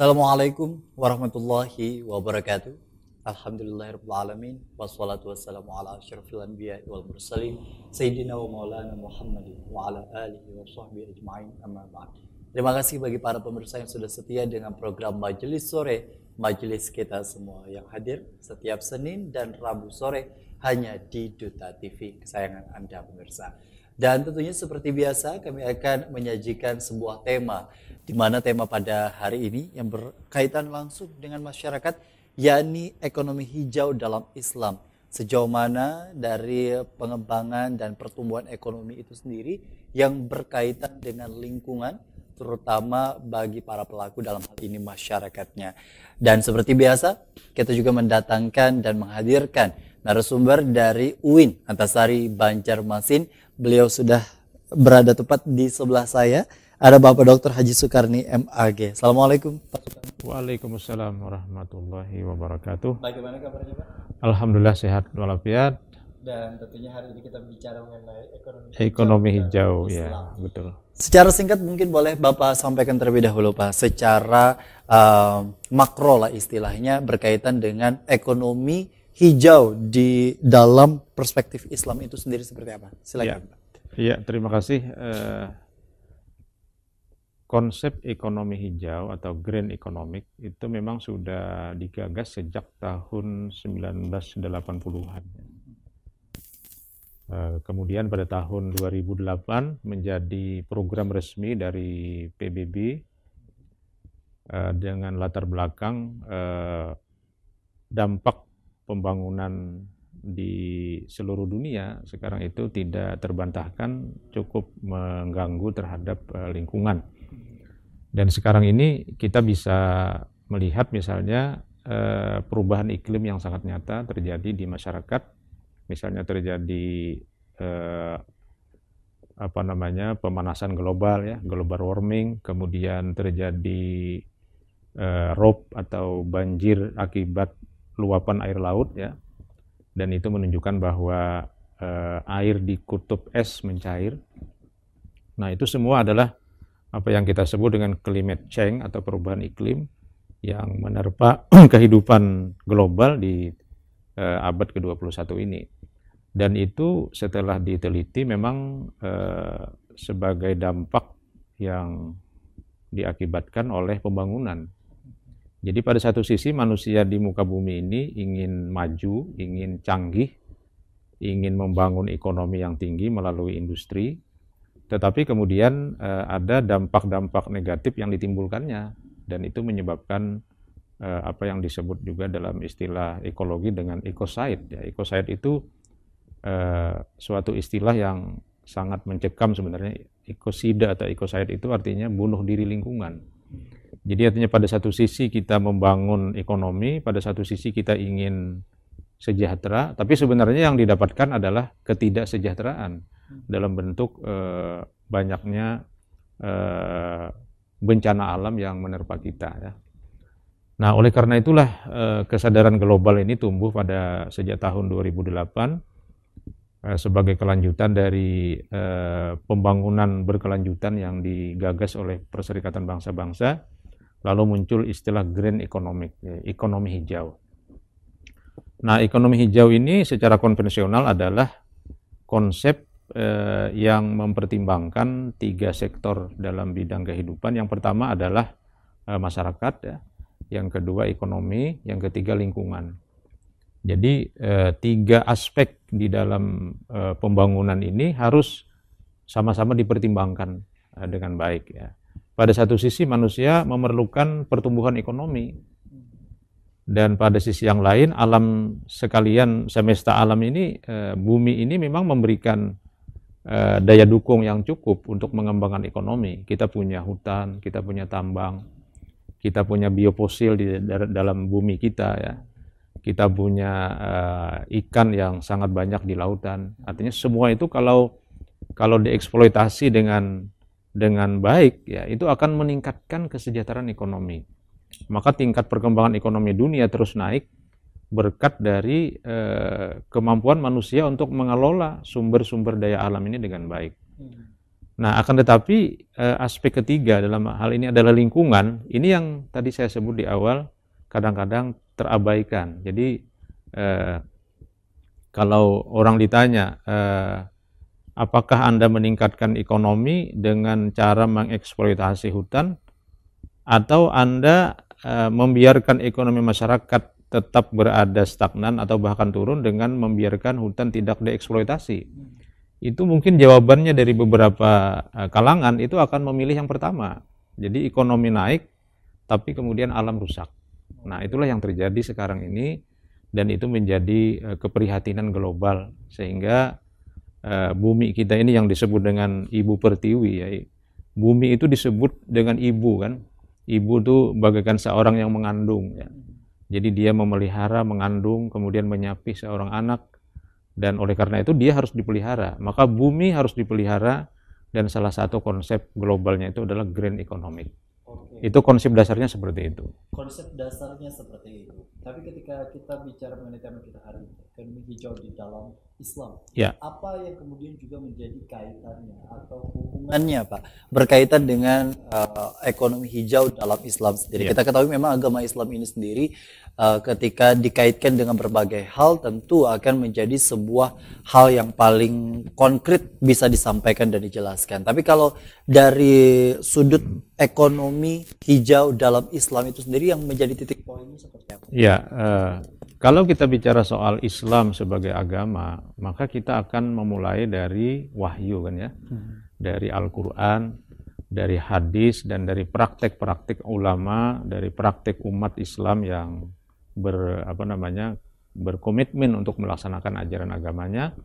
Assalamualaikum warahmatullahi wabarakatuh. Alhamdulillahirrahmanirrahim. Wassalatu wassalamu ala asyrafil anbiya wal mursalin Sayyidina wa maulana Muhammadin wa ala alihi wa sahbihi ajma'in amma ba'd. Terima kasih bagi para pemirsa yang sudah setia dengan program Majelis Sore, majelis kita semua yang hadir setiap Senin dan Rabu sore hanya di Duta TV kesayangan Anda pemirsa. Dan tentunya seperti biasa kami akan menyajikan sebuah tema, di mana tema pada hari ini yang berkaitan langsung dengan masyarakat, yakni ekonomi hijau dalam Islam. Sejauh mana dari pengembangan dan pertumbuhan ekonomi itu sendiri yang berkaitan dengan lingkungan, terutama bagi para pelaku dalam hal ini masyarakatnya. Dan seperti biasa, kita juga mendatangkan dan menghadirkan narasumber dari UIN Antasari Banjarmasin. Beliau sudah berada tepat di sebelah saya. Ada Bapak Dr. Haji Sukarni MAG. Assalamualaikum Pak Sukarni. Waalaikumsalam warahmatullahi wabarakatuh. Bagaimana kabarnya Pak? Alhamdulillah sehat walafiat. Dan tentunya hari ini kita bicara mengenai Ekonomi hijau, ya betul. Secara singkat mungkin boleh Bapak sampaikan terlebih dahulu Pak, secara makro lah istilahnya berkaitan dengan ekonomi hijau di dalam perspektif Islam itu sendiri seperti apa? Silakan. Ya, terima kasih. Konsep ekonomi hijau atau green economic itu memang sudah digagas sejak tahun 1980-an. Kemudian pada tahun 2008 menjadi program resmi dari PBB dengan latar belakang dampak pembangunan di seluruh dunia sekarang itu tidak terbantahkan cukup mengganggu terhadap lingkungan. Dan sekarang ini kita bisa melihat misalnya perubahan iklim yang sangat nyata terjadi di masyarakat, misalnya terjadi pemanasan global ya, global warming, kemudian terjadi rob atau banjir akibat luapan air laut ya, dan itu menunjukkan bahwa air di kutub es mencair. Nah itu semua adalah apa yang kita sebut dengan climate change atau perubahan iklim yang menerpa kehidupan global di abad ke-21 ini. Dan itu setelah diteliti memang sebagai dampak yang diakibatkan oleh pembangunan. Jadi pada satu sisi manusia di muka bumi ini ingin maju, ingin canggih, ingin membangun ekonomi yang tinggi melalui industri, tetapi kemudian ada dampak-dampak negatif yang ditimbulkannya, dan itu menyebabkan apa yang disebut juga dalam istilah ekologi dengan ecocide. Ya, ecocide itu suatu istilah yang sangat mencekam sebenarnya. Ecocide atau ecocide itu artinya bunuh diri lingkungan. Jadi artinya pada satu sisi kita membangun ekonomi, pada satu sisi kita ingin sejahtera, tapi sebenarnya yang didapatkan adalah ketidaksejahteraan dalam bentuk banyaknya bencana alam yang menerpa kita ya. Nah, oleh karena itulah kesadaran global ini tumbuh pada sejak tahun 2008 sebagai kelanjutan dari pembangunan berkelanjutan yang digagas oleh Perserikatan Bangsa-Bangsa, lalu muncul istilah green economic, ekonomi hijau. Nah, ekonomi hijau ini secara konvensional adalah konsep yang mempertimbangkan tiga sektor dalam bidang kehidupan. Yang pertama adalah masyarakat, ya. Yang kedua ekonomi, yang ketiga lingkungan. Jadi tiga aspek di dalam pembangunan ini harus sama-sama dipertimbangkan dengan baik. Ya. Pada satu sisi manusia memerlukan pertumbuhan ekonomi, dan pada sisi yang lain alam sekalian, semesta alam ini, bumi ini memang memberikan daya dukung yang cukup untuk mengembangkan ekonomi. Kita punya hutan, kita punya tambang, kita punya biofosil di dalam bumi kita ya. Kita punya ikan yang sangat banyak di lautan. Artinya semua itu kalau dieksploitasi dengan baik ya, itu akan meningkatkan kesejahteraan ekonomi. Maka tingkat perkembangan ekonomi dunia terus naik berkat dari kemampuan manusia untuk mengelola sumber-sumber daya alam ini dengan baik. Nah, akan tetapi aspek ketiga dalam hal ini adalah lingkungan. Ini yang tadi saya sebut di awal, kadang-kadang terabaikan. Jadi kalau orang ditanya, apakah Anda meningkatkan ekonomi dengan cara mengeksploitasi hutan, atau Anda membiarkan ekonomi masyarakat tetap berada stagnan atau bahkan turun dengan membiarkan hutan tidak dieksploitasi? Itu mungkin jawabannya dari beberapa kalangan itu akan memilih yang pertama. Jadi ekonomi naik, tapi kemudian alam rusak. Nah, itulah yang terjadi sekarang ini, dan itu menjadi keprihatinan global, sehingga bumi kita ini yang disebut dengan ibu pertiwi, ya. Bumi itu disebut dengan ibu, kan. Ibu itu bagaikan seorang yang mengandung, ya. Jadi dia memelihara, mengandung, kemudian menyapih seorang anak. Dan oleh karena itu dia harus dipelihara. Maka bumi harus dipelihara, dan salah satu konsep globalnya itu adalah green economic. Itu konsep dasarnya seperti itu. Konsep dasarnya seperti itu. Tapi ketika kita bicara mengenai tema kita hari ini, ekonomi hijau di dalam Islam, ya, apa yang kemudian juga menjadi kaitannya atau hubungannya, Pak, berkaitan dengan ekonomi hijau dalam Islam sendiri? Ya. Kita ketahui memang agama Islam ini sendiri ketika dikaitkan dengan berbagai hal tentu akan menjadi sebuah hal yang paling konkret bisa disampaikan dan dijelaskan. Tapi kalau dari sudut ekonomi hijau dalam Islam itu sendiri yang menjadi titik poinnya seperti apa? Ya, kalau kita bicara soal Islam sebagai agama, maka kita akan memulai dari wahyu, kan, ya, dari Al-Quran, dari hadis, dan dari praktek-praktek ulama, dari praktek umat Islam yang berkomitmen untuk melaksanakan ajaran agamanya.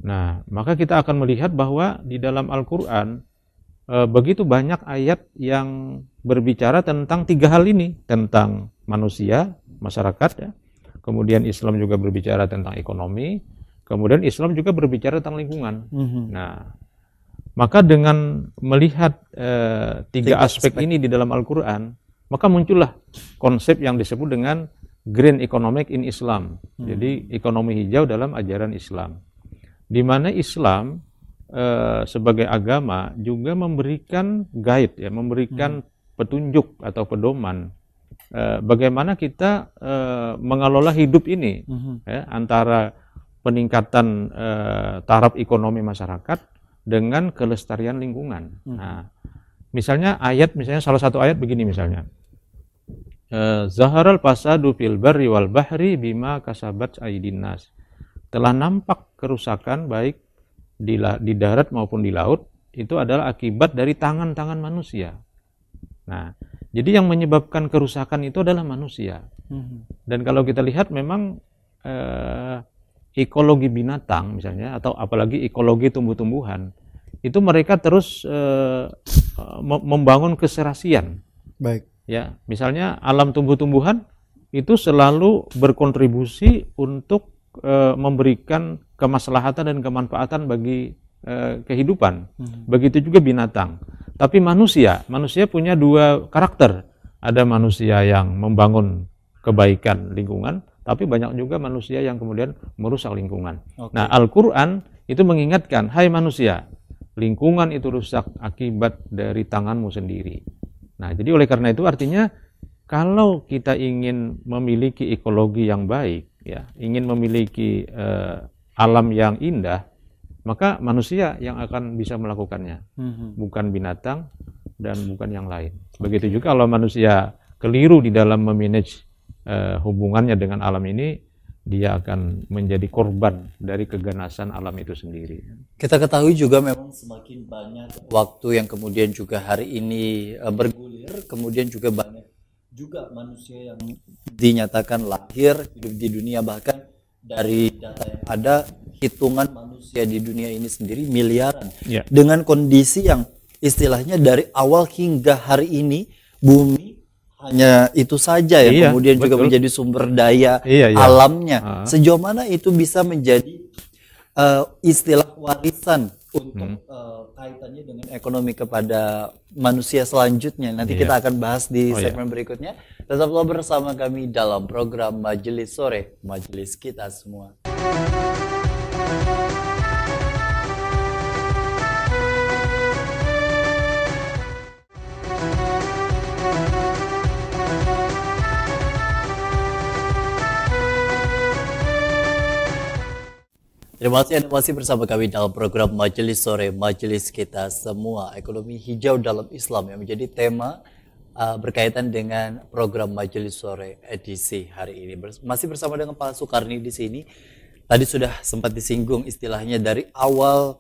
Nah, maka kita akan melihat bahwa di dalam Al-Quran begitu banyak ayat yang berbicara tentang tiga hal ini, tentang manusia, masyarakat, ya. Kemudian Islam juga berbicara tentang ekonomi, kemudian Islam juga berbicara tentang lingkungan. Nah, maka dengan melihat tiga aspek ini di dalam Al-Quran, maka muncullah konsep yang disebut dengan green economic in Islam. Jadi ekonomi hijau dalam ajaran Islam, di mana Islam sebagai agama juga memberikan guide, ya, memberikan petunjuk atau pedoman bagaimana kita mengelola hidup ini, ya, antara peningkatan taraf ekonomi masyarakat dengan kelestarian lingkungan. Nah, misalnya salah satu ayat begini misalnya, Zaharal fasadu fil barri wal bahri bima kasabat aydin nas. Telah nampak kerusakan baik di darat maupun di laut, itu adalah akibat dari tangan-tangan manusia. Nah, jadi yang menyebabkan kerusakan itu adalah manusia. Dan kalau kita lihat memang ekologi binatang misalnya, atau apalagi ekologi tumbuh-tumbuhan, itu mereka terus membangun keserasian. Baik. Ya, misalnya alam tumbuh-tumbuhan itu selalu berkontribusi untuk memberikan kemaslahatan dan kemanfaatan bagi kehidupan. Begitu juga binatang. Tapi manusia punya dua karakter. Ada manusia yang membangun kebaikan lingkungan, tapi banyak juga manusia yang kemudian merusak lingkungan. Nah, Al-Quran itu mengingatkan, hai manusia, lingkungan itu rusak akibat dari tanganmu sendiri. Nah, jadi oleh karena itu artinya kalau kita ingin memiliki ekologi yang baik, ya, ingin memiliki alam yang indah, maka manusia yang akan bisa melakukannya, bukan binatang dan bukan yang lain. Begitu juga kalau manusia keliru di dalam memanage hubungannya dengan alam ini, dia akan menjadi korban dari keganasan alam itu sendiri. Kita ketahui juga memang semakin banyak waktu yang kemudian juga hari ini bergulir, kemudian juga banyak juga manusia yang dinyatakan lahir hidup di dunia, bahkan dari data yang ada hitungan manusia di dunia ini sendiri miliaran. Ya. Dengan kondisi yang istilahnya dari awal hingga hari ini bumi hanya itu saja yang kemudian juga menjadi sumber daya alamnya. Sejauh mana itu bisa menjadi istilah warisan untuk kaitannya dengan ekonomi kepada manusia selanjutnya. Nanti kita akan bahas di segmen berikutnya. Tetaplah bersama kami dalam program Majelis Sore, Majelis Kita Semua. Terima kasih Anda masih bersama kami dalam program Majelis Sore, Majelis Kita Semua, Ekonomi Hijau dalam Islam yang menjadi tema berkaitan dengan program Majelis Sore edisi hari ini. Masih bersama dengan Pak Sukarni di sini. Tadi sudah sempat disinggung istilahnya dari awal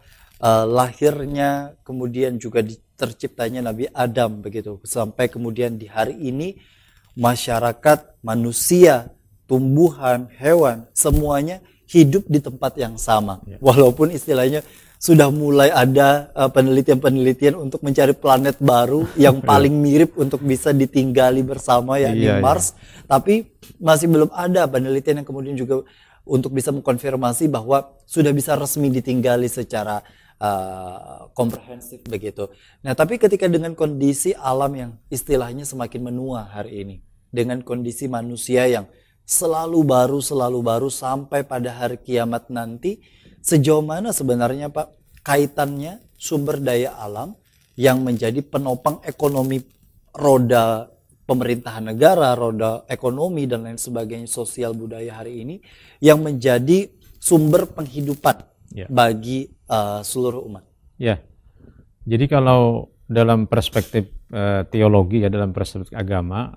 lahirnya, kemudian juga terciptanya Nabi Adam begitu, sampai kemudian di hari ini masyarakat, manusia, tumbuhan, hewan, semuanya hidup di tempat yang sama. Walaupun istilahnya sudah mulai ada penelitian-penelitian untuk mencari planet baru yang paling mirip untuk bisa ditinggali bersama, yakni Mars. Tapi masih belum ada penelitian yang kemudian juga untuk bisa mengkonfirmasi bahwa sudah bisa resmi ditinggali secara komprehensif begitu. Nah, tapi ketika dengan kondisi alam yang istilahnya semakin menua hari ini, dengan kondisi manusia yang selalu baru sampai pada hari kiamat nanti, sejauh mana sebenarnya Pak kaitannya sumber daya alam yang menjadi penopang ekonomi, roda pemerintahan negara, roda ekonomi dan lain sebagainya, sosial budaya hari ini, yang menjadi sumber penghidupan bagi seluruh umat. Ya, jadi kalau dalam perspektif teologi, ya dalam perspektif agama,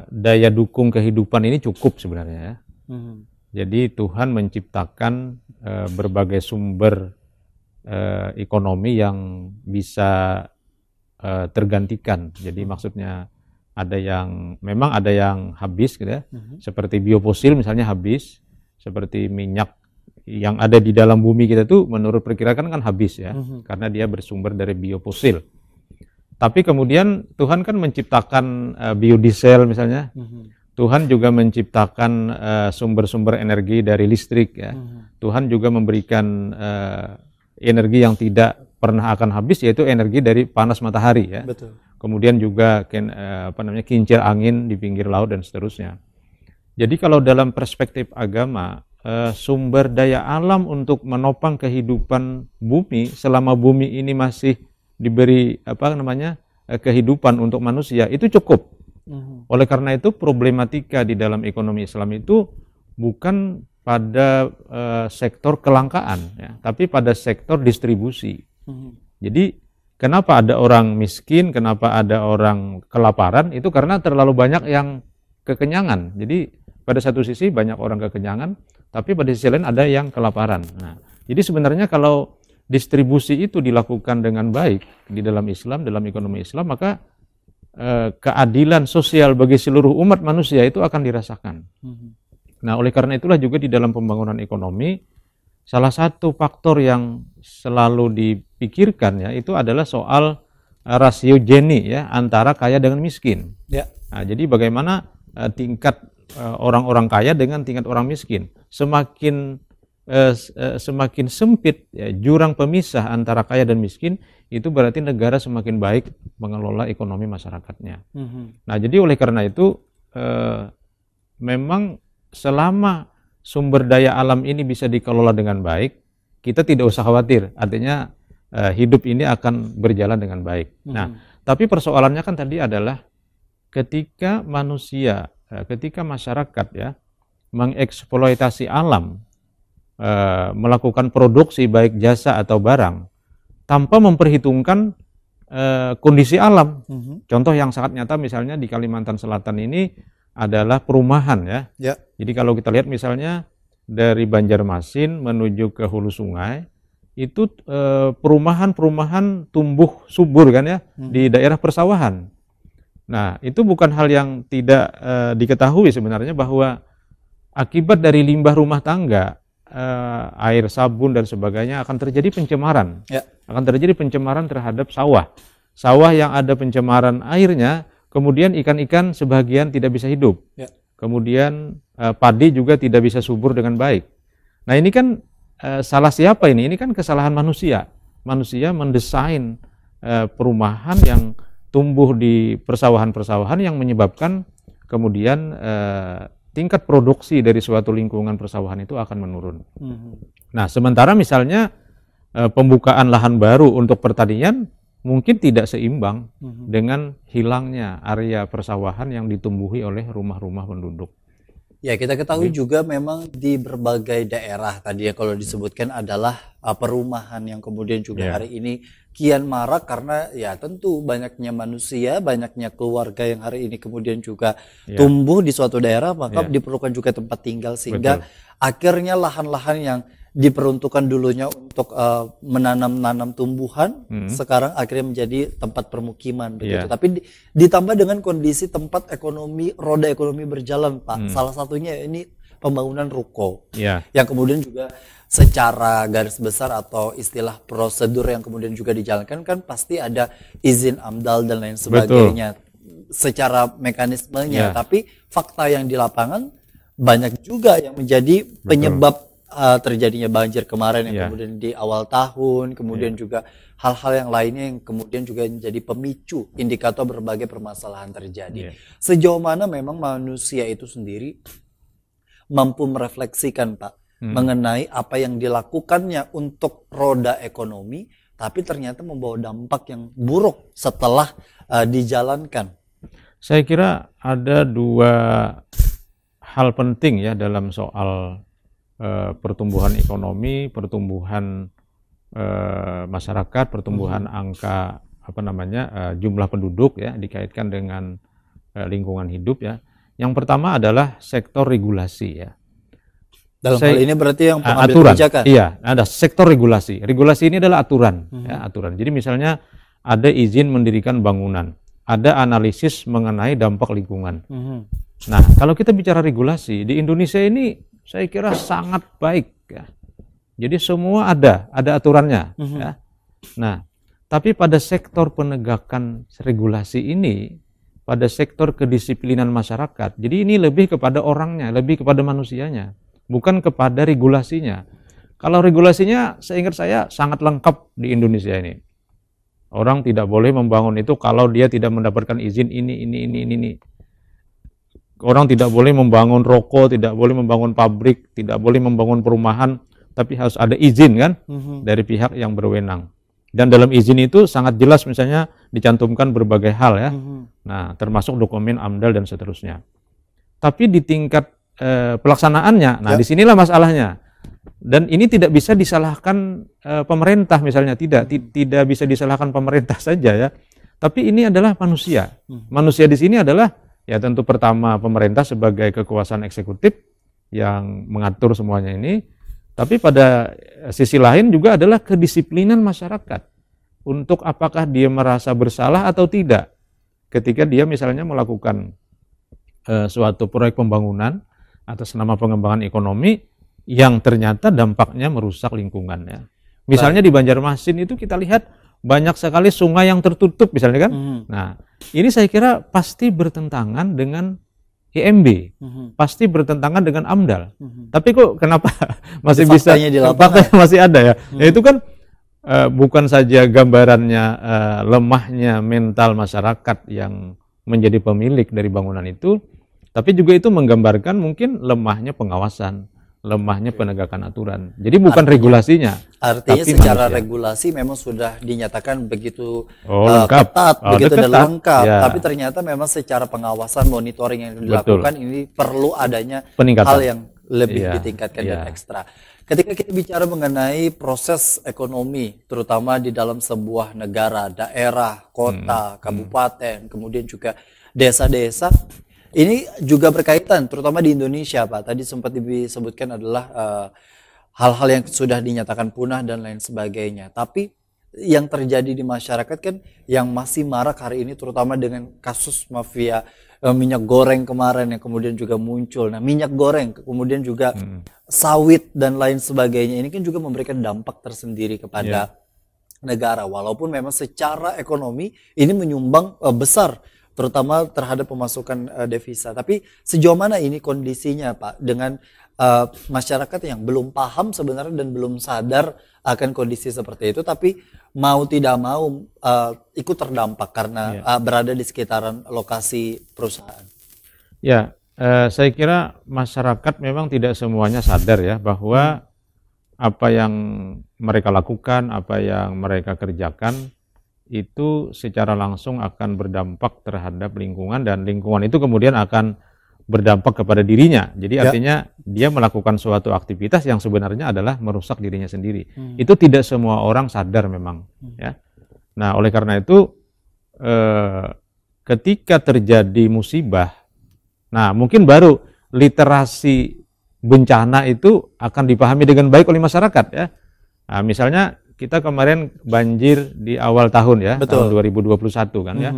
daya dukung kehidupan ini cukup sebenarnya ya. Jadi Tuhan menciptakan berbagai sumber ekonomi yang bisa tergantikan. Jadi maksudnya memang ada yang habis gitu ya. Seperti biofosil misalnya habis, seperti minyak yang ada di dalam bumi kita tuh menurut perkiraan kan habis ya, karena dia bersumber dari biofosil. Tapi kemudian Tuhan kan menciptakan biodiesel misalnya. Tuhan juga menciptakan sumber-sumber energi dari listrik ya. Tuhan juga memberikan energi yang tidak pernah akan habis, yaitu energi dari panas matahari ya. Betul. Kemudian juga kincir angin di pinggir laut dan seterusnya. Jadi kalau dalam perspektif agama, sumber daya alam untuk menopang kehidupan bumi selama bumi ini masih diberi kehidupan untuk manusia itu cukup. Oleh karena itu problematika di dalam ekonomi Islam itu bukan pada sektor kelangkaan ya, tapi pada sektor distribusi. Jadi kenapa ada orang miskin, kenapa ada orang kelaparan, itu karena terlalu banyak yang kekenyangan. Jadi pada satu sisi banyak orang kekenyangan, tapi pada sisi lain ada yang kelaparan. Nah, jadi sebenarnya kalau distribusi itu dilakukan dengan baik di dalam Islam, dalam ekonomi Islam, maka keadilan sosial bagi seluruh umat manusia itu akan dirasakan. Nah, oleh karena itulah juga di dalam pembangunan ekonomi, salah satu faktor yang selalu dipikirkan ya, itu adalah soal rasio Gini ya, antara kaya dengan miskin. Ya. Nah, jadi bagaimana tingkat orang-orang kaya dengan tingkat orang miskin. Semakin sempit ya, jurang pemisah antara kaya dan miskin, itu berarti negara semakin baik mengelola ekonomi masyarakatnya. Nah, jadi oleh karena itu memang selama sumber daya alam ini bisa dikelola dengan baik, kita tidak usah khawatir. Artinya hidup ini akan berjalan dengan baik. Nah, tapi persoalannya kan tadi adalah ketika manusia, ketika masyarakat ya mengeksploitasi alam, melakukan produksi baik jasa atau barang tanpa memperhitungkan kondisi alam. Contoh yang sangat nyata misalnya di Kalimantan Selatan ini adalah perumahan ya. Jadi kalau kita lihat misalnya dari Banjarmasin menuju ke hulu sungai, itu perumahan-perumahan tumbuh subur kan ya, di daerah persawahan. Nah, itu bukan hal yang tidak diketahui sebenarnya, bahwa akibat dari limbah rumah tangga, air sabun dan sebagainya, akan terjadi pencemaran. Akan terjadi pencemaran terhadap sawah. Sawah yang ada pencemaran airnya, kemudian ikan-ikan sebagian tidak bisa hidup. Kemudian padi juga tidak bisa subur dengan baik. Nah, ini kan salah siapa ini? Ini kan kesalahan manusia. Manusia mendesain perumahan yang tumbuh di persawahan-persawahan yang menyebabkan kemudian tingkat produksi dari suatu lingkungan persawahan itu akan menurun. Nah, sementara misalnya pembukaan lahan baru untuk pertanian mungkin tidak seimbang dengan hilangnya area persawahan yang ditumbuhi oleh rumah-rumah penduduk. Ya, kita ketahui juga memang di berbagai daerah tadi ya kalau disebutkan adalah perumahan yang kemudian juga Ya, hari ini kian marak karena ya tentu banyaknya manusia, banyaknya keluarga yang hari ini kemudian juga ya, tumbuh di suatu daerah, maka ya, diperlukan juga tempat tinggal betul. sehingga akhirnya lahan-lahan yang diperuntukkan dulunya untuk menanam-nanam tumbuhan Hmm, sekarang akhirnya menjadi tempat permukiman begitu. ya, Tapi ditambah dengan kondisi tempat ekonomi, roda ekonomi berjalan, Pak. hmm, Salah satunya ini pembangunan ruko ya, yang kemudian juga secara garis besar atau istilah prosedur yang kemudian juga dijalankan kan pasti ada izin AMDAL dan lain betul. sebagainya secara mekanismenya. Ya, Tapi fakta yang di lapangan banyak juga yang menjadi betul. penyebab terjadinya banjir kemarin yang Ya, kemudian di awal tahun, kemudian ya. juga hal-hal yang lainnya yang kemudian juga menjadi pemicu indikator berbagai permasalahan terjadi. Iya. Sejauh mana memang manusia itu sendiri mampu merefleksikan, Pak, mengenai apa yang dilakukannya untuk roda ekonomi, tapi ternyata membawa dampak yang buruk setelah dijalankan. Saya kira ada dua hal penting ya dalam soal pertumbuhan ekonomi, pertumbuhan masyarakat, pertumbuhan angka jumlah penduduk ya dikaitkan dengan lingkungan hidup ya. Yang pertama adalah sektor regulasi ya. Dalam hal ini berarti yang pengambil Aturan, kebijakan. iya, ada sektor regulasi. Regulasi ini adalah aturan, ya, aturan. Jadi misalnya ada izin mendirikan bangunan, ada analisis mengenai dampak lingkungan. Nah, kalau kita bicara regulasi di Indonesia ini, saya kira sangat baik, ya. Jadi semua ada aturannya, ya. Nah, tapi pada sektor penegakan regulasi ini, pada sektor kedisiplinan masyarakat, jadi ini lebih kepada orangnya, lebih kepada manusianya, bukan kepada regulasinya. Kalau regulasinya, seingat saya sangat lengkap di Indonesia ini. Orang tidak boleh membangun itu kalau dia tidak mendapatkan izin ini. Orang tidak boleh membangun rokok, tidak boleh membangun pabrik, tidak boleh membangun perumahan, tapi harus ada izin kan dari pihak yang berwenang. Dan dalam izin itu sangat jelas misalnya dicantumkan berbagai hal ya. Nah, termasuk dokumen AMDAL dan seterusnya. Tapi di tingkat pelaksanaannya, nah disinilah masalahnya. Dan ini tidak bisa disalahkan pemerintah misalnya, tidak bisa disalahkan pemerintah saja ya. Tapi ini adalah manusia. Manusia di sini adalah ya tentu pertama pemerintah sebagai kekuasaan eksekutif yang mengatur semuanya ini. Tapi pada sisi lain juga adalah kedisiplinan masyarakat untuk apakah dia merasa bersalah atau tidak ketika dia misalnya melakukan suatu proyek pembangunan atas nama pengembangan ekonomi yang ternyata dampaknya merusak lingkungannya. Misalnya di Banjarmasin itu kita lihat banyak sekali sungai yang tertutup misalnya kan. Nah, ini saya kira pasti bertentangan dengan IMB, pasti bertentangan dengan AMDAL. Tapi kok kenapa masih bisa faktanya masih ada ya? Ya itu kan bukan saja gambarannya lemahnya mental masyarakat yang menjadi pemilik dari bangunan itu, tapi juga itu menggambarkan mungkin lemahnya pengawasan, lemahnya penegakan aturan. Jadi bukan regulasinya. Artinya secara regulasi memang sudah dinyatakan begitu ketat, begitu dan lengkap. Ya. Tapi ternyata memang secara pengawasan, monitoring yang dilakukan ini perlu adanya hal yang lebih ditingkatkan dan ekstra. Ketika kita bicara mengenai proses ekonomi, terutama di dalam sebuah negara, daerah, kota, kabupaten, kemudian juga desa-desa, ini juga berkaitan, terutama di Indonesia, Pak. Tadi sempat disebutkan adalah hal-hal yang sudah dinyatakan punah dan lain sebagainya. Tapi yang terjadi di masyarakat kan yang masih marak hari ini, terutama dengan kasus mafia minyak goreng kemarin yang kemudian juga muncul. Nah, minyak goreng, kemudian juga sawit dan lain sebagainya. Ini kan juga memberikan dampak tersendiri kepada negara. Walaupun memang secara ekonomi ini menyumbang besar, terutama terhadap pemasukan devisa. Tapi sejauh mana ini kondisinya, Pak, dengan masyarakat yang belum paham sebenarnya dan belum sadar akan kondisi seperti itu, tapi mau tidak mau ikut terdampak karena berada di sekitaran lokasi perusahaan. Ya, saya kira masyarakat memang tidak semuanya sadar ya bahwa apa yang mereka lakukan, apa yang mereka kerjakan itu secara langsung akan berdampak terhadap lingkungan dan lingkungan itu kemudian akan berdampak kepada dirinya. Jadi Ya. artinya dia melakukan suatu aktivitas yang sebenarnya adalah merusak dirinya sendiri. Itu tidak semua orang sadar memang, ya. Nah, oleh karena itu ketika terjadi musibah, nah mungkin baru literasi bencana itu akan dipahami dengan baik oleh masyarakat, ya. Nah, misalnya kita kemarin banjir di awal tahun, ya, Betul. tahun 2021 kan, ya.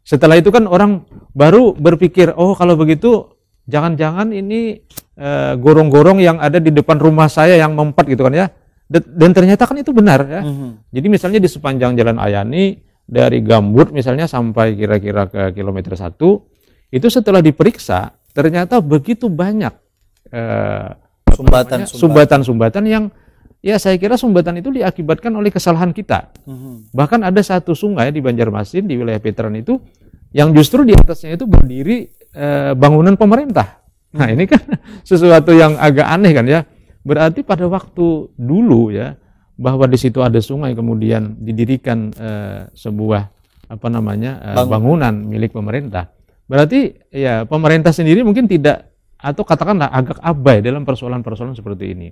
Setelah itu kan orang baru berpikir, oh kalau begitu jangan-jangan ini gorong-gorong yang ada di depan rumah saya yang mempet gitu kan, ya. Dan ternyata kan itu benar, ya. Jadi misalnya di sepanjang Jalan Ayani dari Gambut misalnya sampai kira-kira ke kilometer 1, itu setelah diperiksa ternyata begitu banyak sumbatan-sumbatan yang, ya saya kira sumbatan itu diakibatkan oleh kesalahan kita. Bahkan ada satu sungai di Banjarmasin di wilayah Veteran itu yang justru di atasnya itu berdiri bangunan pemerintah. Nah ini kan sesuatu yang agak aneh kan, ya. Berarti pada waktu dulu, ya, bahwa di situ ada sungai kemudian didirikan sebuah bangunan milik pemerintah. Berarti ya pemerintah sendiri mungkin tidak, atau katakanlah agak abai dalam persoalan-persoalan seperti ini.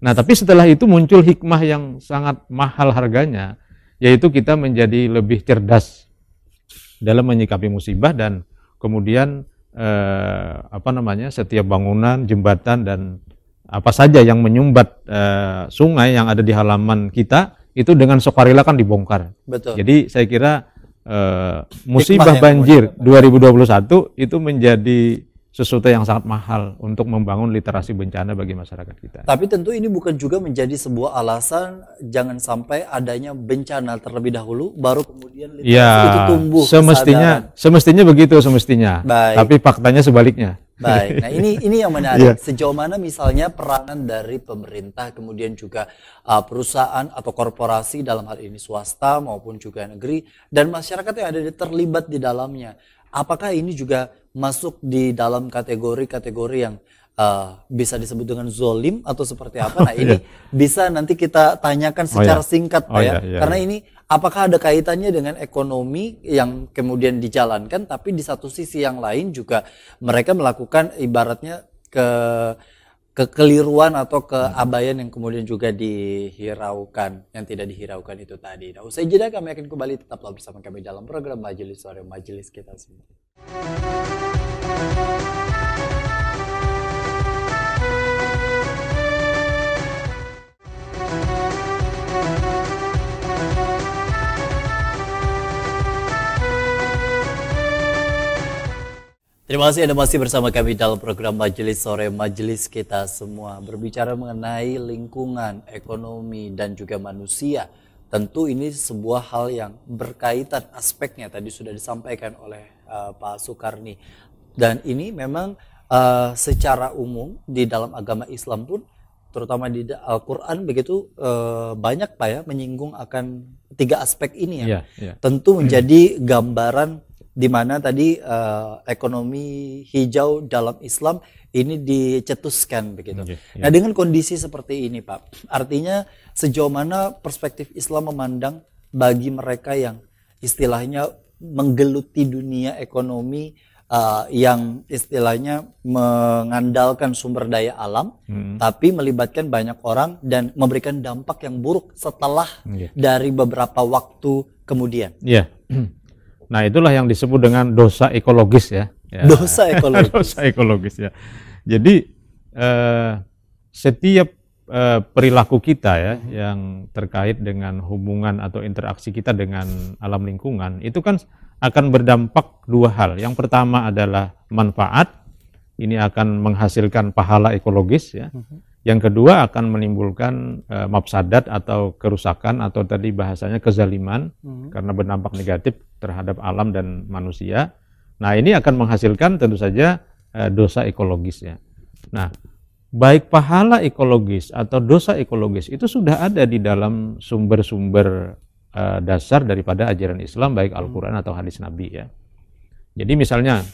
Nah, tapi setelah itu muncul hikmah yang sangat mahal harganya, yaitu kita menjadi lebih cerdas dalam menyikapi musibah dan kemudian setiap bangunan, jembatan dan apa saja yang menyumbat sungai yang ada di halaman kita itu dengan sukarela kan dibongkar. Betul. Jadi saya kira musibah banjir 2021 itu menjadi sesuatu yang sangat mahal untuk membangun literasi bencana bagi masyarakat kita. Tapi tentu ini bukan juga menjadi sebuah alasan jangan sampai adanya bencana terlebih dahulu, baru kemudian literasi itu tumbuh. Semestinya begitu semestinya. Baik. Tapi faktanya sebaliknya. Baik, nah ini yang menarik. Sejauh mana misalnya peranan dari pemerintah, kemudian juga perusahaan atau korporasi dalam hal ini swasta maupun juga negeri dan masyarakat yang ada terlibat di dalamnya. Apakah ini juga masuk di dalam kategori-kategori yang bisa disebut dengan zolim atau seperti apa? Nah ini bisa nanti kita tanyakan secara singkat, Pak, ya. Karena ini apakah ada kaitannya dengan ekonomi yang kemudian dijalankan, tapi di satu sisi yang lain juga mereka melakukan ibaratnya kekeliruan atau keabaian yang kemudian juga dihiraukan, yang tidak dihiraukan itu tadi. Nah, usai jeda kami akan kembali, tetaplah bersama kami dalam program Majelis Sore Majelis kita semua. Terima kasih Anda masih bersama kami dalam program Majelis Sore Majelis kita semua, berbicara mengenai lingkungan, ekonomi, dan juga manusia. Tentu ini sebuah hal yang berkaitan aspeknya, tadi sudah disampaikan oleh Pak Sukarni. Dan ini memang secara umum di dalam agama Islam pun, terutama di Al-Quran begitu banyak, Pak, ya, menyinggung akan tiga aspek ini ya. Tentu menjadi gambaran di mana tadi ekonomi hijau dalam Islam ini dicetuskan begitu. Nah, dengan kondisi seperti ini, Pak, artinya sejauh mana perspektif Islam memandang bagi mereka yang istilahnya menggeluti dunia ekonomi yang istilahnya mengandalkan sumber daya alam, tapi melibatkan banyak orang dan memberikan dampak yang buruk setelah dari beberapa waktu kemudian. Nah, itulah yang disebut dengan dosa ekologis, ya. Dosa ekologis. Dosa ekologis, ya. Jadi setiap perilaku kita, ya, yang terkait dengan hubungan atau interaksi kita dengan alam lingkungan itu kan akan berdampak dua hal. Yang pertama adalah manfaat, ini akan menghasilkan pahala ekologis, ya. Yang kedua akan menimbulkan mafsadat atau kerusakan atau tadi bahasanya kezaliman karena berdampak negatif terhadap alam dan manusia. Nah, ini akan menghasilkan tentu saja dosa ekologis, ya. Nah, baik pahala ekologis atau dosa ekologis itu sudah ada di dalam sumber-sumber dasar daripada ajaran Islam, baik Al-Quran atau hadis Nabi, ya. Jadi misalnya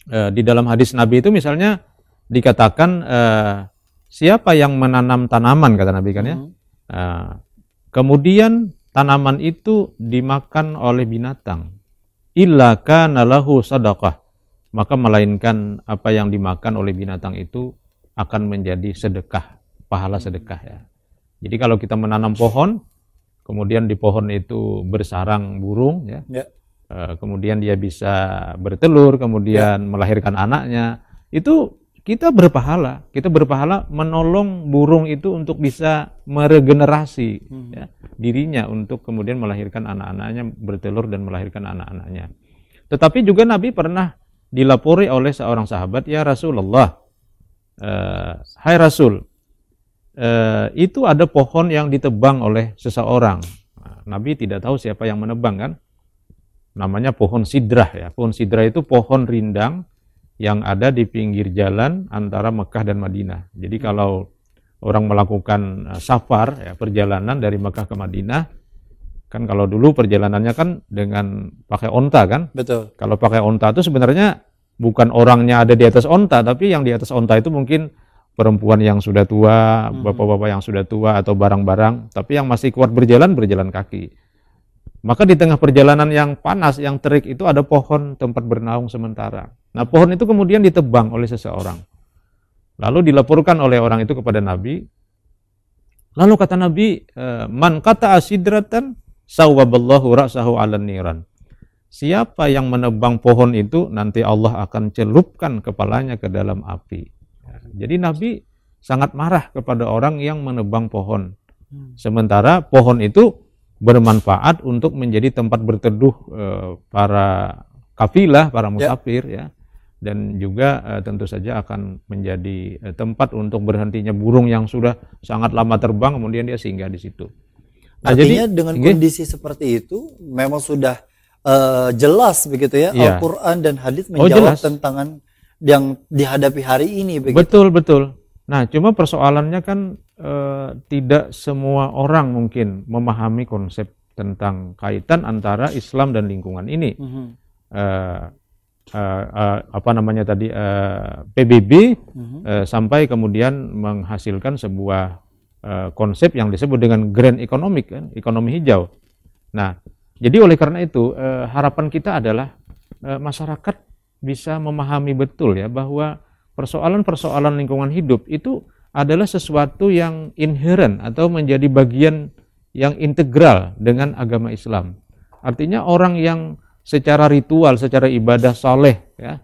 di dalam hadis Nabi itu misalnya dikatakan siapa yang menanam tanaman, kata Nabi kan, ya. Kemudian tanaman itu dimakan oleh binatang, illa kana lahu sadaqah, maka melainkan apa yang dimakan oleh binatang itu akan menjadi sedekah, pahala sedekah ya. Jadi kalau kita menanam pohon, kemudian di pohon itu bersarang burung ya, kemudian dia bisa bertelur, kemudian melahirkan anaknya, itu kita berpahala menolong burung itu untuk bisa meregenerasi ya, dirinya untuk kemudian melahirkan anak-anaknya, bertelur dan melahirkan anak-anaknya. Tetapi juga Nabi pernah dilapori oleh seorang sahabat, ya Rasulullah, hai Rasul, itu ada pohon yang ditebang oleh seseorang. Nabi tidak tahu siapa yang menebang kan, namanya pohon sidrah ya. Pohon sidrah itu pohon rindang yang ada di pinggir jalan antara Mekah dan Madinah. Jadi kalau orang melakukan safar ya, perjalanan dari Mekah ke Madinah, kan kalau dulu perjalanannya kan dengan pakai onta kan. Betul. Kalau pakai onta itu sebenarnya bukan orangnya ada di atas onta, tapi yang di atas onta itu mungkin perempuan yang sudah tua, bapak-bapak yang sudah tua, atau barang-barang, tapi yang masih kuat berjalan kaki. Maka di tengah perjalanan yang panas, yang terik itu ada pohon tempat bernaung sementara. Nah, pohon itu kemudian ditebang oleh seseorang. Lalu dilaporkan oleh orang itu kepada Nabi. Lalu kata Nabi, man kata asidratan sawwaballahu ra'sahu 'alan niran. Siapa yang menebang pohon itu, nanti Allah akan celupkan kepalanya ke dalam api. Jadi Nabi sangat marah kepada orang yang menebang pohon. Sementara pohon itu bermanfaat untuk menjadi tempat berteduh para kafilah, para musafir ya. Dan juga tentu saja akan menjadi tempat untuk berhentinya burung yang sudah sangat lama terbang, kemudian dia singgah di situ. Nah, artinya jadi, dengan kondisi seperti itu memang sudah jelas begitu ya, Al-Quran dan hadis menjawab tantangan yang dihadapi hari ini begitu. Betul. Nah, cuma persoalannya kan tidak semua orang mungkin memahami konsep tentang kaitan antara Islam dan lingkungan ini. PBB sampai kemudian menghasilkan sebuah konsep yang disebut dengan green economic kan, ekonomi hijau. Nah, jadi oleh karena itu harapan kita adalah masyarakat bisa memahami betul ya bahwa persoalan-persoalan lingkungan hidup itu adalah sesuatu yang inherent atau menjadi bagian yang integral dengan agama Islam. Artinya orang yang secara ritual, secara ibadah saleh ya,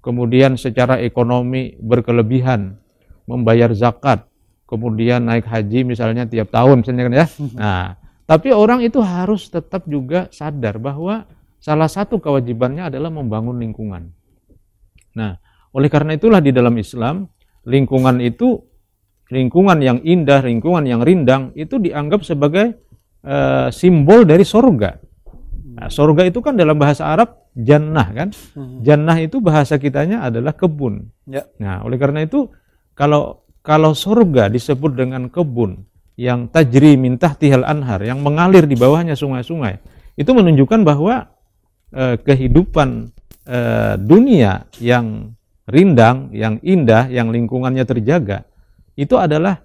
kemudian secara ekonomi berkelebihan, membayar zakat, kemudian naik haji misalnya tiap tahun misalnya kan ya. Nah, tapi orang itu harus tetap juga sadar bahwa salah satu kewajibannya adalah membangun lingkungan. Nah, oleh karena itulah di dalam Islam, lingkungan itu, lingkungan yang indah, lingkungan yang rindang, itu dianggap sebagai simbol dari sorga. Nah, sorga itu kan dalam bahasa Arab jannah kan. Jannah itu bahasa kitanya adalah kebun. Nah, oleh karena itu, kalau sorga disebut dengan kebun, yang tajri min tahtihal anhar, yang mengalir di bawahnya sungai-sungai, itu menunjukkan bahwa kehidupan dunia yang rindang, yang indah, yang lingkungannya terjaga, itu adalah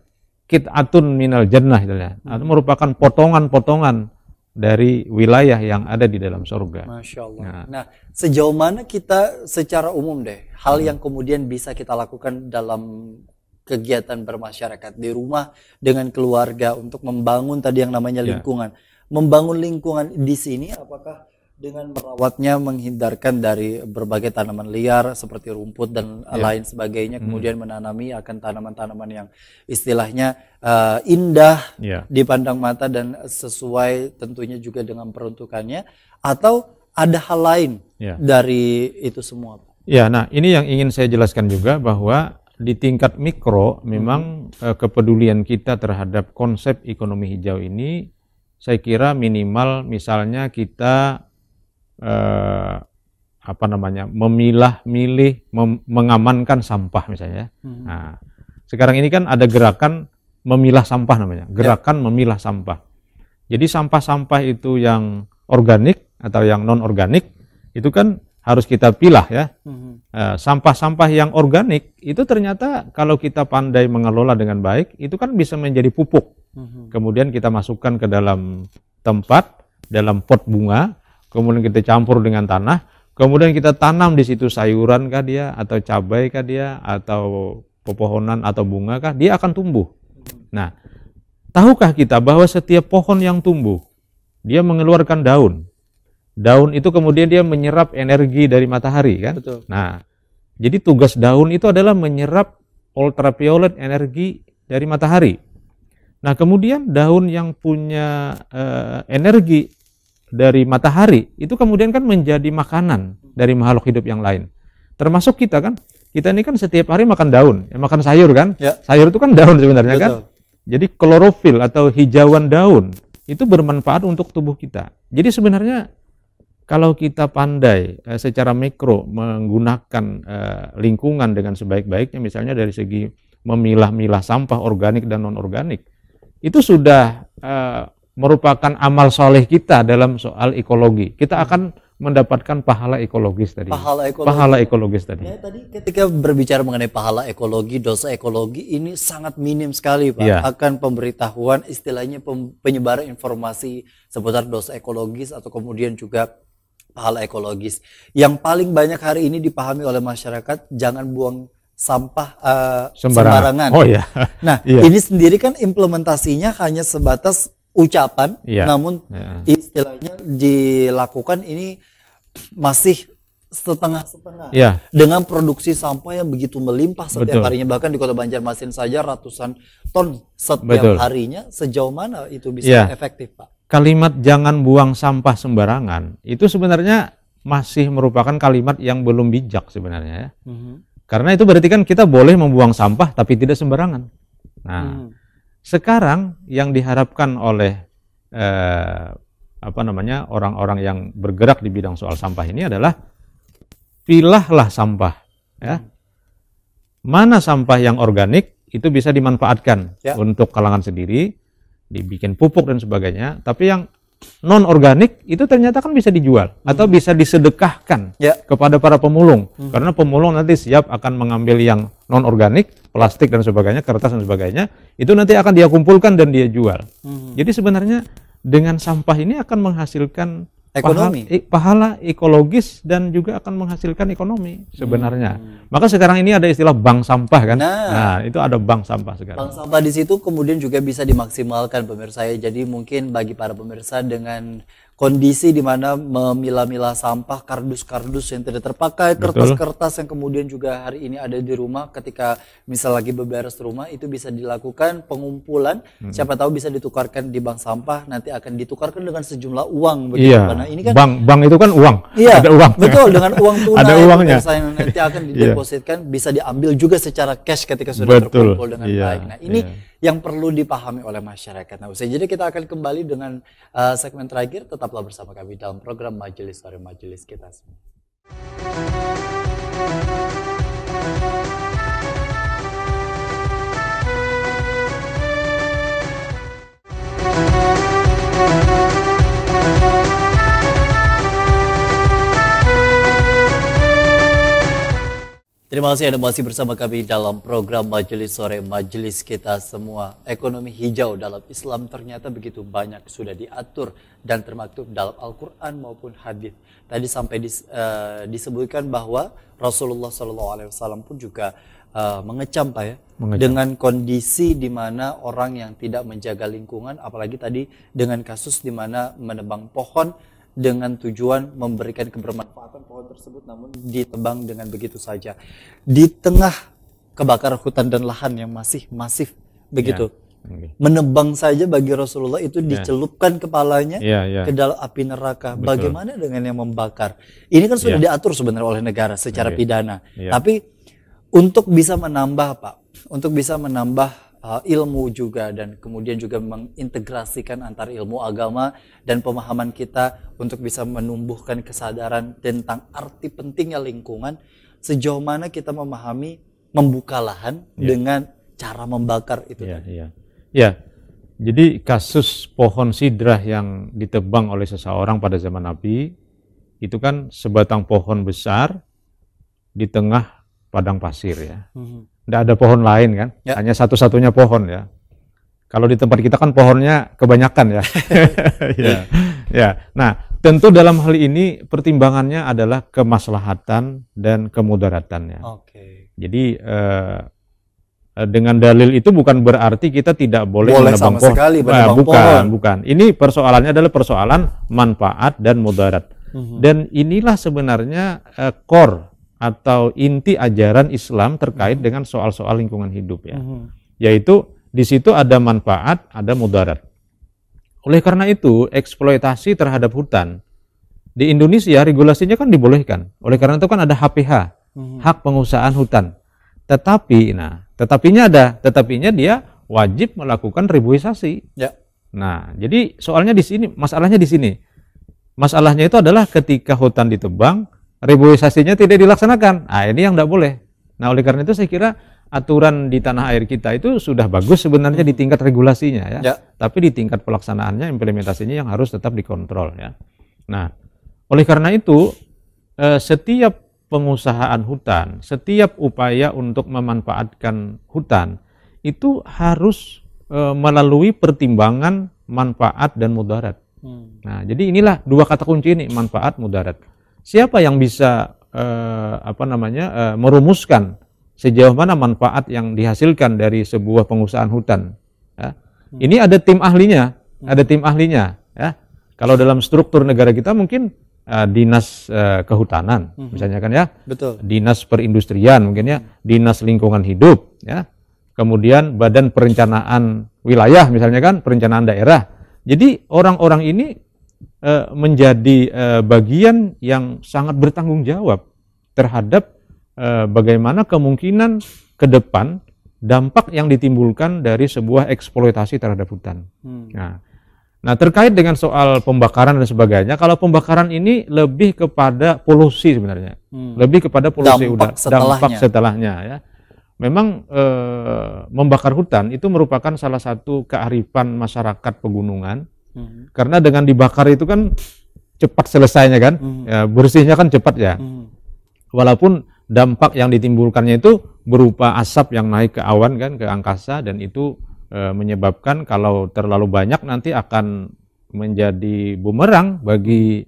qit'atun minal jannah, atau merupakan potongan-potongan dari wilayah yang ada di dalam surga. Masya Allah. Nah, sejauh mana kita secara umum deh, hal yang kemudian bisa kita lakukan dalam kegiatan bermasyarakat di rumah dengan keluarga untuk membangun tadi yang namanya lingkungan. Membangun lingkungan di sini apakah dengan merawatnya, menghindarkan dari berbagai tanaman liar seperti rumput dan lain sebagainya, kemudian menanami akan tanaman-tanaman yang istilahnya indah dipandang mata dan sesuai tentunya juga dengan peruntukannya, atau ada hal lain dari itu semua? Ya, nah ini yang ingin saya jelaskan juga, bahwa di tingkat mikro memang kepedulian kita terhadap konsep ekonomi hijau ini, saya kira minimal misalnya kita mengamankan sampah misalnya. Nah, sekarang ini kan ada gerakan memilah sampah namanya, gerakan memilah sampah. Jadi sampah-sampah itu yang organik atau yang non organik itu kan harus kita pilah ya. Sampah-sampah yang organik itu ternyata kalau kita pandai mengelola dengan baik, itu kan bisa menjadi pupuk. Kemudian kita masukkan ke dalam tempat, dalam pot bunga, kemudian kita campur dengan tanah, kemudian kita tanam di situ sayuran kah dia, atau cabai kah dia, atau pepohonan atau bunga kah, dia akan tumbuh. Nah, tahukah kita bahwa setiap pohon yang tumbuh, dia mengeluarkan daun. Daun itu kemudian dia menyerap energi dari matahari kan? Betul. Nah, jadi tugas daun itu adalah menyerap ultraviolet energi dari matahari. Nah, kemudian daun yang punya energi dari matahari itu kemudian kan menjadi makanan dari makhluk hidup yang lain. Termasuk kita kan, kita ini kan setiap hari makan daun, makan sayur kan? Ya. Sayur itu kan daun sebenarnya. Betul. Kan? Jadi klorofil atau hijauan daun itu bermanfaat untuk tubuh kita. Jadi sebenarnya kalau kita pandai secara mikro menggunakan lingkungan dengan sebaik-baiknya, misalnya dari segi memilah-milah sampah organik dan non-organik, itu sudah merupakan amal soleh kita dalam soal ekologi. Kita akan mendapatkan pahala ekologis tadi. Pahala ekologis tadi. Ya, tadi ketika berbicara mengenai pahala ekologi, dosa ekologi ini sangat minim sekali, Pak. Ya. Akan pemberitahuan, istilahnya penyebaran informasi seputar dosa ekologis atau kemudian juga pahala ekologis. Yang paling banyak hari ini dipahami oleh masyarakat, jangan buang sampah sembarangan. Oh ya. Nah, iya. Ini sendiri kan implementasinya hanya sebatas ucapan, Iya. namun istilahnya dilakukan ini masih setengah-setengah. Iya. Dengan produksi sampah yang begitu melimpah setiap Betul. harinya, bahkan di Kota Banjarmasin saja ratusan ton setiap Betul. harinya. Sejauh mana itu bisa Iya. efektif, Pak? Kalimat jangan buang sampah sembarangan itu sebenarnya masih merupakan kalimat yang belum bijak sebenarnya ya. Karena itu berarti kan kita boleh membuang sampah tapi tidak sembarangan. Nah, sekarang yang diharapkan oleh orang-orang yang bergerak di bidang soal sampah ini adalah pilahlah sampah ya. Mana sampah yang organik itu bisa dimanfaatkan Ya. untuk kalangan sendiri, dibikin pupuk dan sebagainya, tapi yang non organik itu ternyata kan bisa dijual atau bisa disedekahkan Ya. kepada para pemulung, karena pemulung nanti siap akan mengambil yang non organik, plastik dan sebagainya, kertas dan sebagainya, itu nanti akan dia kumpulkan dan dia jual. Jadi sebenarnya dengan sampah ini akan menghasilkan Ekonomi. pahala ekologis dan juga akan menghasilkan ekonomi sebenarnya. Maka sekarang ini ada istilah bank sampah kan? Nah, itu ada bank sampah sekarang. Bank sampah di situ kemudian juga bisa dimaksimalkan pemirsa ya. Jadi mungkin bagi para pemirsa dengan kondisi di mana memilah-milah sampah, kardus-kardus yang tidak terpakai, kertas-kertas yang kemudian juga hari ini ada di rumah, ketika misal lagi beberes rumah, itu bisa dilakukan pengumpulan, siapa tahu bisa ditukarkan di bank sampah, nanti akan ditukarkan dengan sejumlah uang begitu. Iya. Karena ini kan bank itu kan uang. Iya, ada uang. betul, dengan uang tunai Ada uangnya. pemirsa yang nanti akan didepositkan, bisa diambil juga secara cash ketika sudah Betul. terkumpul dengan Iya, baik. Nah, ini yang perlu dipahami oleh masyarakat. Nah, jadi kita akan kembali dengan segmen terakhir. Tetaplah bersama kami dalam program Majelis Sore Majelis kita semua. Terima kasih Anda masih bersama kami dalam program Majelis Sore Majelis kita semua. Ekonomi hijau dalam Islam ternyata begitu banyak sudah diatur dan termaktub dalam Al-Quran maupun hadis. Tadi sampai disebutkan bahwa Rasulullah SAW pun juga mengecam Pak ya, dengan kondisi di mana orang yang tidak menjaga lingkungan, apalagi tadi dengan kasus di mana menebang pohon dengan tujuan memberikan kebermanfaatan pohon tersebut, namun ditebang dengan begitu saja di tengah kebakaran hutan dan lahan yang masih masif begitu. Menebang saja bagi Rasulullah itu dicelupkan kepalanya ke dalam api neraka. Betul. Bagaimana dengan yang membakar? Ini kan sudah diatur sebenarnya oleh negara secara pidana. Tapi untuk bisa menambah Pak, untuk bisa menambah ilmu juga dan kemudian juga mengintegrasikan antara ilmu agama dan pemahaman kita untuk bisa menumbuhkan kesadaran tentang arti pentingnya lingkungan, sejauh mana kita memahami membuka lahan dengan cara membakar itu. Ya, jadi kasus pohon sidrah yang ditebang oleh seseorang pada zaman Nabi itu kan sebatang pohon besar di tengah padang pasir ya. Tidak ada pohon lain kan, hanya satu-satunya pohon ya. Kalau di tempat kita kan pohonnya kebanyakan ya. Ya. Nah, tentu dalam hal ini pertimbangannya adalah kemaslahatan dan kemudaratannya. Oke. Jadi dengan dalil itu bukan berarti kita tidak boleh menebang sama sekali menebang pohon. Bukan. Ini persoalannya adalah persoalan manfaat dan mudarat. Dan inilah sebenarnya core atau inti ajaran Islam terkait dengan soal-soal lingkungan hidup ya. Yaitu di situ ada manfaat, ada mudarat. Oleh karena itu, eksploitasi terhadap hutan di Indonesia regulasinya kan dibolehkan. Oleh karena itu kan ada HPH, hak pengusahaan hutan. Tetapinya dia wajib melakukan reboisasi. Ya. Nah, jadi soalnya di sini, masalahnya di sini. Masalahnya itu adalah ketika hutan ditebang, reboisasinya tidak dilaksanakan. Nah, ini yang tidak boleh. Nah, oleh karena itu saya kira aturan di tanah air kita itu sudah bagus sebenarnya di tingkat regulasinya ya. Tapi di tingkat pelaksanaannya, implementasinya yang harus tetap dikontrol ya. Nah, oleh karena itu setiap pengusahaan hutan, setiap upaya untuk memanfaatkan hutan itu harus melalui pertimbangan manfaat dan mudarat. Nah, jadi inilah dua kata kunci ini, manfaat, mudarat. Siapa yang bisa merumuskan sejauh mana manfaat yang dihasilkan dari sebuah pengusahaan hutan? Ya. Ini ada tim ahlinya, ya. Kalau dalam struktur negara kita mungkin dinas kehutanan, misalnya kan ya, betul. Dinas perindustrian mungkin ya, dinas lingkungan hidup, ya. Kemudian badan perencanaan wilayah, misalnya kan, perencanaan daerah. Jadi orang-orang ini menjadi bagian yang sangat bertanggung jawab terhadap bagaimana kemungkinan ke depan dampak yang ditimbulkan dari sebuah eksploitasi terhadap hutan. Nah, terkait dengan soal pembakaran dan sebagainya, kalau pembakaran ini lebih kepada polusi sebenarnya, lebih kepada polusi udara, dampak setelahnya ya. Memang membakar hutan itu merupakan salah satu kearifan masyarakat pegunungan, karena dengan dibakar itu kan cepat selesainya kan, ya, bersihnya kan cepat ya. Walaupun dampak yang ditimbulkannya itu berupa asap yang naik ke awan kan, ke angkasa, dan itu menyebabkan kalau terlalu banyak nanti akan menjadi bumerang bagi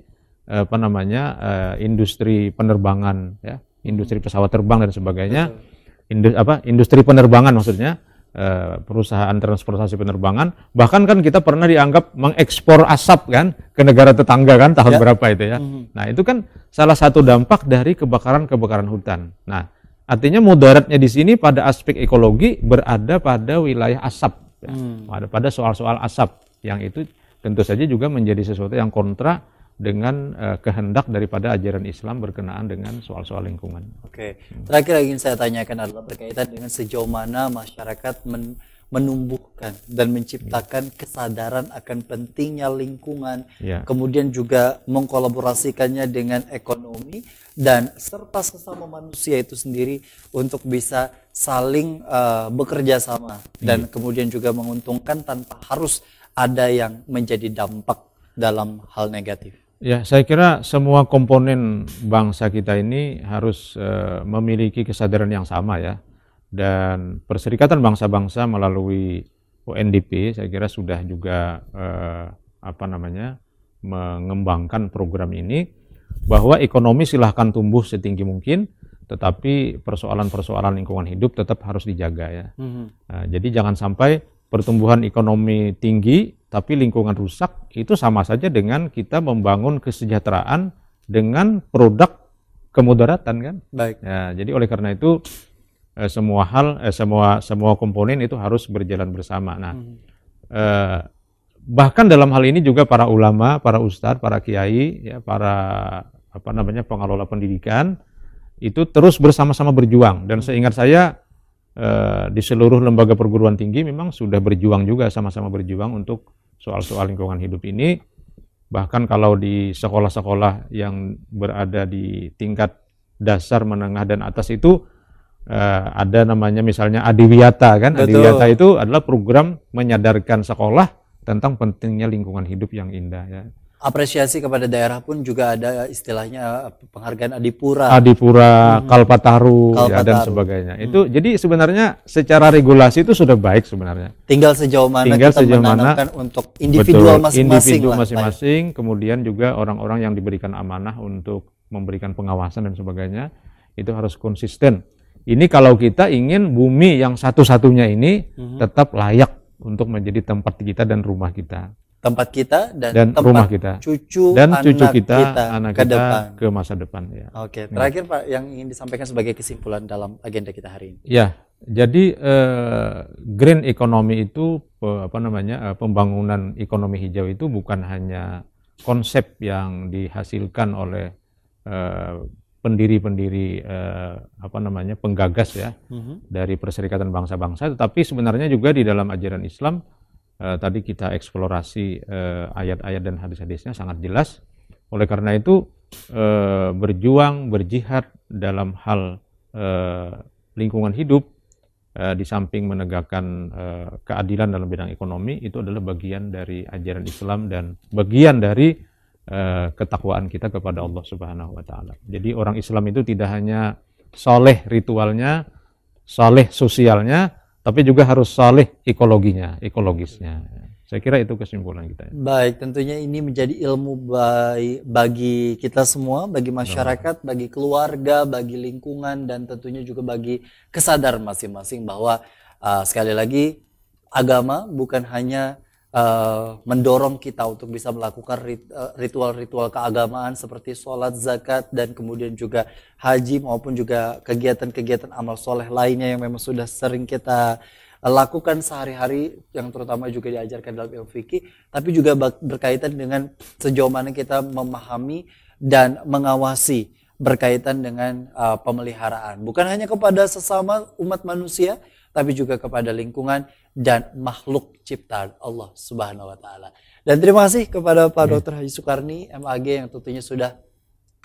industri penerbangan ya, industri pesawat terbang dan sebagainya. Industri penerbangan maksudnya, perusahaan transportasi penerbangan, bahkan kan kita pernah dianggap mengekspor asap kan ke negara tetangga kan tahun berapa itu ya. Nah, itu kan salah satu dampak dari kebakaran hutan. Nah, artinya mudaratnya di sini pada aspek ekologi berada pada wilayah asap ya. Pada soal-soal asap yang itu tentu saja juga menjadi sesuatu yang kontra dengan kehendak daripada ajaran Islam berkenaan dengan soal-soal lingkungan. Oke, terakhir yang ingin saya tanyakan adalah berkaitan dengan sejauh mana masyarakat menumbuhkan dan menciptakan kesadaran akan pentingnya lingkungan, kemudian juga mengkolaborasikannya dengan ekonomi dan serta sesama manusia itu sendiri untuk bisa saling bekerja sama dan kemudian juga menguntungkan tanpa harus ada yang menjadi dampak dalam hal negatif. Ya, saya kira semua komponen bangsa kita ini harus memiliki kesadaran yang sama ya. Dan Perserikatan Bangsa-Bangsa melalui UNDP saya kira sudah juga mengembangkan program ini, bahwa ekonomi silahkan tumbuh setinggi mungkin, tetapi persoalan-persoalan lingkungan hidup tetap harus dijaga ya. Jadi jangan sampai pertumbuhan ekonomi tinggi tapi lingkungan rusak, itu sama saja dengan kita membangun kesejahteraan dengan produk kemudaratan kan. Baik. Ya, jadi oleh karena itu semua komponen itu harus berjalan bersama. Nah, bahkan dalam hal ini juga para ulama, para ustadz, para kiai, ya, para pengelola pendidikan itu terus bersama-sama berjuang. Dan seingat saya di seluruh lembaga perguruan tinggi memang sudah berjuang juga, sama-sama berjuang untuk soal-soal lingkungan hidup ini. Bahkan kalau di sekolah-sekolah yang berada di tingkat dasar, menengah, dan atas itu ada namanya misalnya Adiwiyata kan. Betul. Adiwiyata itu adalah program menyadarkan sekolah tentang pentingnya lingkungan hidup yang indah ya. apresiasi kepada daerah pun juga ada istilahnya penghargaan Adipura. Kalpataru, ya, dan sebagainya. Itu jadi sebenarnya secara regulasi itu sudah baik sebenarnya. Tinggal sejauh mana kita menanamkan untuk individual masing-masing. Kemudian juga orang-orang yang diberikan amanah untuk memberikan pengawasan dan sebagainya itu harus konsisten. Ini kalau kita ingin bumi yang satu-satunya ini tetap layak untuk menjadi tempat kita dan rumah kita. Tempat kita dan tempat rumah kita, cucu kita, anak kita ke masa depan. Ya. Oke, terakhir Pak, yang ingin disampaikan sebagai kesimpulan dalam agenda kita hari ini. Ya, jadi green economy itu pembangunan ekonomi hijau itu bukan hanya konsep yang dihasilkan oleh pendiri-pendiri penggagas ya dari Perserikatan Bangsa-Bangsa, tetapi sebenarnya juga di dalam ajaran Islam. Tadi kita eksplorasi ayat-ayat dan hadis-hadisnya sangat jelas. Oleh karena itu berjuang, berjihad dalam hal lingkungan hidup di samping menegakkan keadilan dalam bidang ekonomi itu adalah bagian dari ajaran Islam dan bagian dari ketakwaan kita kepada Allah Subhanahu wa taala. Jadi orang Islam itu tidak hanya soleh ritualnya, soleh sosialnya, tapi juga harus saleh ekologisnya. Saya kira itu kesimpulan kita. Baik, tentunya ini menjadi ilmu bagi kita semua, bagi masyarakat, bagi keluarga, bagi lingkungan, dan tentunya juga bagi kesadaran masing-masing bahwa sekali lagi agama bukan hanya mendorong kita untuk bisa melakukan ritual-ritual keagamaan seperti sholat, zakat, dan kemudian juga haji maupun juga kegiatan-kegiatan amal soleh lainnya yang memang sudah sering kita lakukan sehari-hari yang terutama juga diajarkan dalam ilmu fikih, tapi juga berkaitan dengan sejauh mana kita memahami dan mengawasi berkaitan dengan pemeliharaan bukan hanya kepada sesama umat manusia, tapi juga kepada lingkungan dan makhluk ciptaan Allah Subhanahu wa taala. Dan terima kasih kepada Pak Dr. Haji Sukarni MAG yang tentunya sudah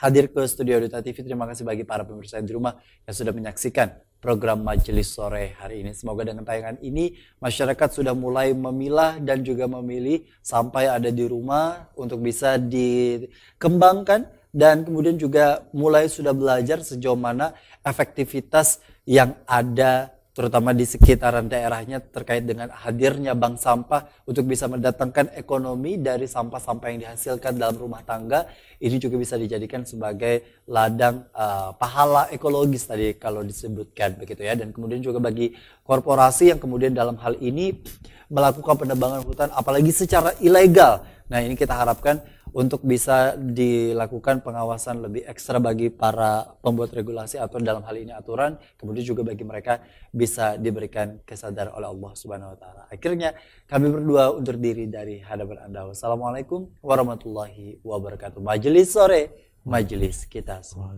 hadir ke studio Duta TV. Terima kasih bagi para pemirsa di rumah yang sudah menyaksikan program Majelis Sore hari ini. Semoga dengan tayangan ini masyarakat sudah mulai memilah dan juga memilih sampai ada di rumah untuk bisa dikembangkan dan kemudian juga mulai sudah belajar sejauh mana efektivitas yang ada terutama di sekitaran daerahnya terkait dengan hadirnya bank sampah untuk bisa mendatangkan ekonomi dari sampah-sampah yang dihasilkan dalam rumah tangga. Ini juga bisa dijadikan sebagai ladang pahala ekologis tadi kalau disebutkan begitu ya. Dan kemudian juga bagi korporasi yang kemudian dalam hal ini melakukan penebangan hutan apalagi secara ilegal. Nah, ini kita harapkan untuk bisa dilakukan pengawasan lebih ekstra bagi para pembuat regulasi atau dalam hal ini aturan, kemudian juga bagi mereka bisa diberikan kesadaran oleh Allah Subhanahu wa taala. Akhirnya kami berdua undur diri dari hadapan Anda. Wassalamualaikum warahmatullahi wabarakatuh. Majelis sore, majelis kita semua.